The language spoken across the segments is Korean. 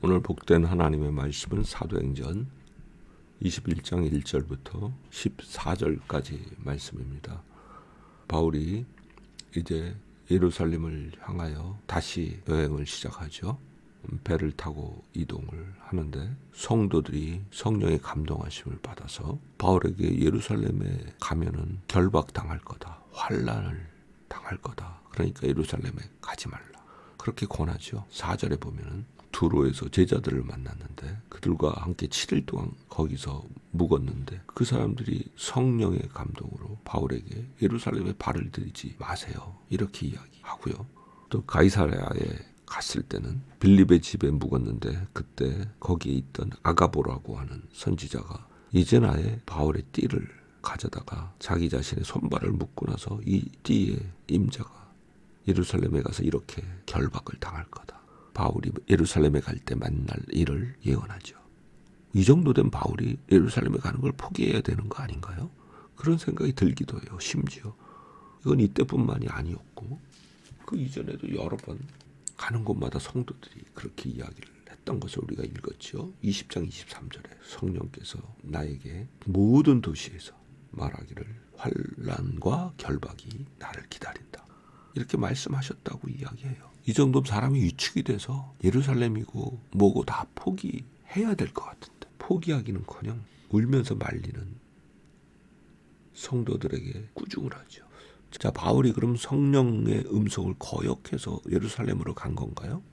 오늘 복된 하나님의 말씀은 사도행전 21장 1절부터 14절까지 말씀입니다. 바울이 이제 예루살렘을 향하여 다시 여행을 시작하죠. 배를 타고 이동을 하는데 성도들이 성령의 감동하심을 받아서 바울에게 예루살렘에 가면은 결박당할 거다, 환난을 당할 거다, 그러니까 예루살렘에 가지 말라, 그렇게 권하죠. 4절에 보면은 두로에서 제자들을 만났는데 그들과 함께 7일 동안 거기서 묵었는데 그 사람들이 성령의 감동으로 바울에게 예루살렘에 발을 들이지 마세요, 이렇게 이야기하고요. 또 가이사랴에 갔을 때는 빌립의 집에 묵었는데 그때 거기에 있던 아가보라고 하는 선지자가 이제 나의 바울의 띠를 가져다가 자기 자신의 손발을 묶고 나서 이 띠의 임자가 예루살렘에 가서 이렇게 결박을 당할 거다, 바울이 예루살렘에 갈 때 만날 일을 예언하죠. 이 정도 된 바울이 예루살렘에 가는 걸 포기해야 되는 거 아닌가요? 그런 생각이 들기도 해요. 심지어 이건 이때뿐만이 아니었고 그 이전에도 여러 번 가는 곳마다 성도들이 그렇게 이야기를 했던 것을 우리가 읽었죠. 20장 23절에 성령께서 나에게 모든 도시에서 말하기를 환난과 결박이 나를 기다린다, 이렇게 말씀하셨다고 이야기해요. 이 정도면 사람이 위축이 돼서 예루살렘이고 뭐고 다 포기해야 될 것 같은데 포기하기는커녕 울면서 말리는 성도들에게 꾸중을 하죠. 자, 바울이 그럼 성령의 음성을 거역해서 예루살렘으로 간 건가요?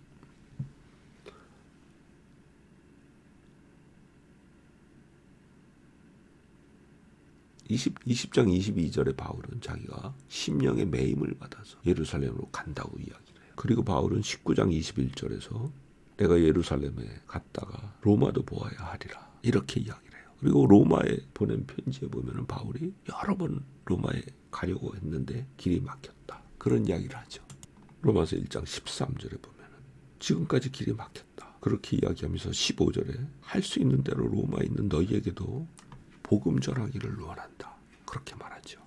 (20장 22절에) 바울은 자기가 심령의 매임을 받아서 예루살렘으로 간다고 이야기를 해요. 그리고 바울은 19장 21절에서 내가 예루살렘에 갔다가 로마도 보아야 하리라, 이렇게 이야기를 해요. 그리고 로마에 보낸 편지에 보면 바울이 여러 번 로마에 가려고 했는데 길이 막혔다, 그런 이야기를 하죠. 로마서 1장 13절에 보면 지금까지 길이 막혔다, 그렇게 이야기하면서 15절에 할 수 있는 대로 로마에 있는 너희에게도 복음 전하기를 원한다, 그렇게 말하죠.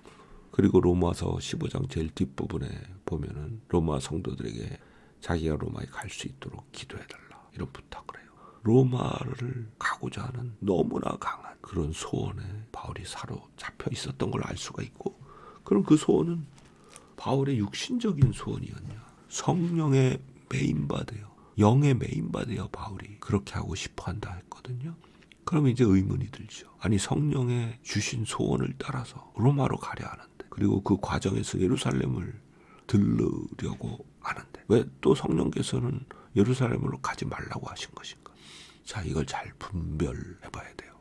그리고 로마서 15장 제일 뒷부분에 보면은 로마 성도들에게 자기가 로마에 갈 수 있도록 기도해달라, 이런 부탁을 해요. 로마를 가고자 하는 너무나 강한 그런 소원에 바울이 사로잡혀 있었던 걸 알 수가 있고, 그럼 그 소원은 바울의 육신적인 소원이었냐, 성령의 메인바되어 영의 메인바되어 바울이 그렇게 하고 싶어한다 했거든요. 그러면 이제 의문이 들죠. 아니, 성령의 주신 소원을 따라서 로마로 가려 하는데, 그리고 그 과정에서 예루살렘을 들르려고 하는데 왜 또 성령께서는 예루살렘으로 가지 말라고 하신 것인가? 자, 이걸 잘 분별해 봐야 돼요.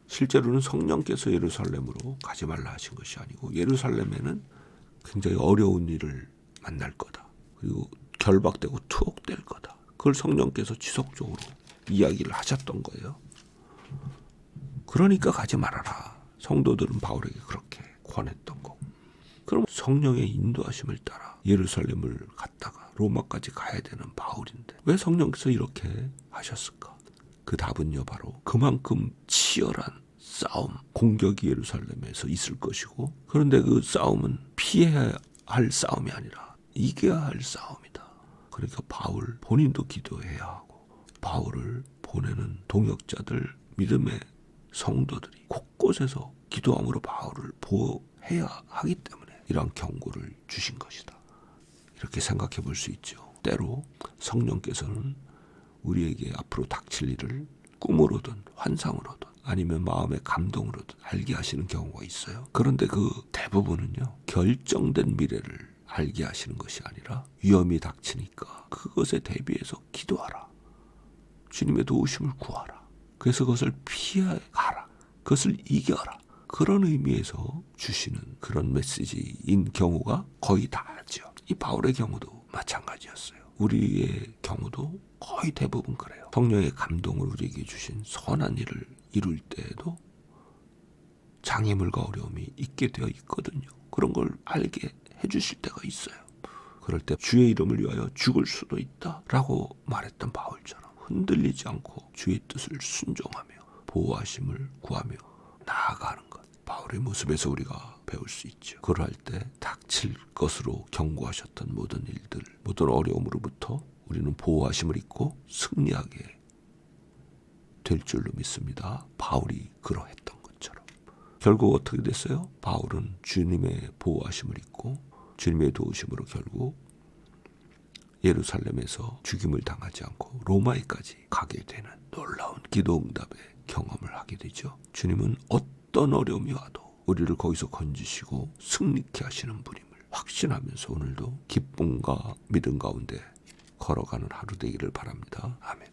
실제로는 성령께서 예루살렘으로 가지 말라 하신 것이 아니고 예루살렘에는 굉장히 어려운 일을 만날 거다, 그리고 결박되고 투옥될 거다, 그걸 성령께서 지속적으로 이야기를 하셨던 거예요. 그러니까 가지 말아라. 성도들은 바울에게 그렇게 권했던 거고. 그럼 성령의 인도하심을 따라 예루살렘을 갔다가 로마까지 가야 되는 바울인데 왜 성령께서 이렇게 하셨을까? 그 답은요, 바로 그만큼 치열한 싸움, 공격이 예루살렘에서 있을 것이고, 그런데 그 싸움은 피해야 할 싸움이 아니라 이겨야 할 싸움이다. 그러니까 바울 본인도 기도해야 하고 바울을 보내는 동역자들, 믿음의 성도들이 곳곳에서 기도함으로 바울을 보호해야 하기 때문에 이러한 경고를 주신 것이다, 이렇게 생각해 볼 수 있죠. 때로 성령께서는 우리에게 앞으로 닥칠 일을 꿈으로든 환상으로든 아니면 마음의 감동으로든 알게 하시는 경우가 있어요. 그런데 그 대부분은요, 결정된 미래를 알게 하시는 것이 아니라 위험이 닥치니까 그것에 대비해서 기도하라, 주님의 도우심을 구하라, 그래서 그것을 피해가라, 그것을 이겨라, 그런 의미에서 주시는 그런 메시지인 경우가 거의 다죠. 이 바울의 경우도 마찬가지였어요. 우리의 경우도 거의 대부분 그래요. 성령의 감동을 우리에게 주신 선한 일을 이룰 때에도 장애물과 어려움이 있게 되어 있거든요. 그런 걸 알게 해주실 때가 있어요. 그럴 때 주의 이름을 위하여 죽을 수도 있다라고 말했던 바울처럼 흔들리지 않고 주의 뜻을 순종하며 보호하심을 구하며 나아가는 것, 바울의 모습에서 우리가 배울 수 있죠. 그럴 때 닥칠 것으로 경고하셨던 모든 일들, 모든 어려움으로부터 우리는 보호하심을 입고 승리하게 될 줄로 믿습니다. 바울이 그러했던 것처럼. 결국 어떻게 됐어요? 바울은 주님의 보호하심을 입고 주님의 도우심으로 결국 예루살렘에서 죽임을 당하지 않고 로마에까지 가게 되는 놀라운 기도응답의 경험을 하게 되죠. 주님은 어떤 어려움이 와도 우리를 거기서 건지시고 승리케 하시는 분임을 확신하면서 오늘도 기쁨과 믿음 가운데 걸어가는 하루 되기를 바랍니다. 아멘.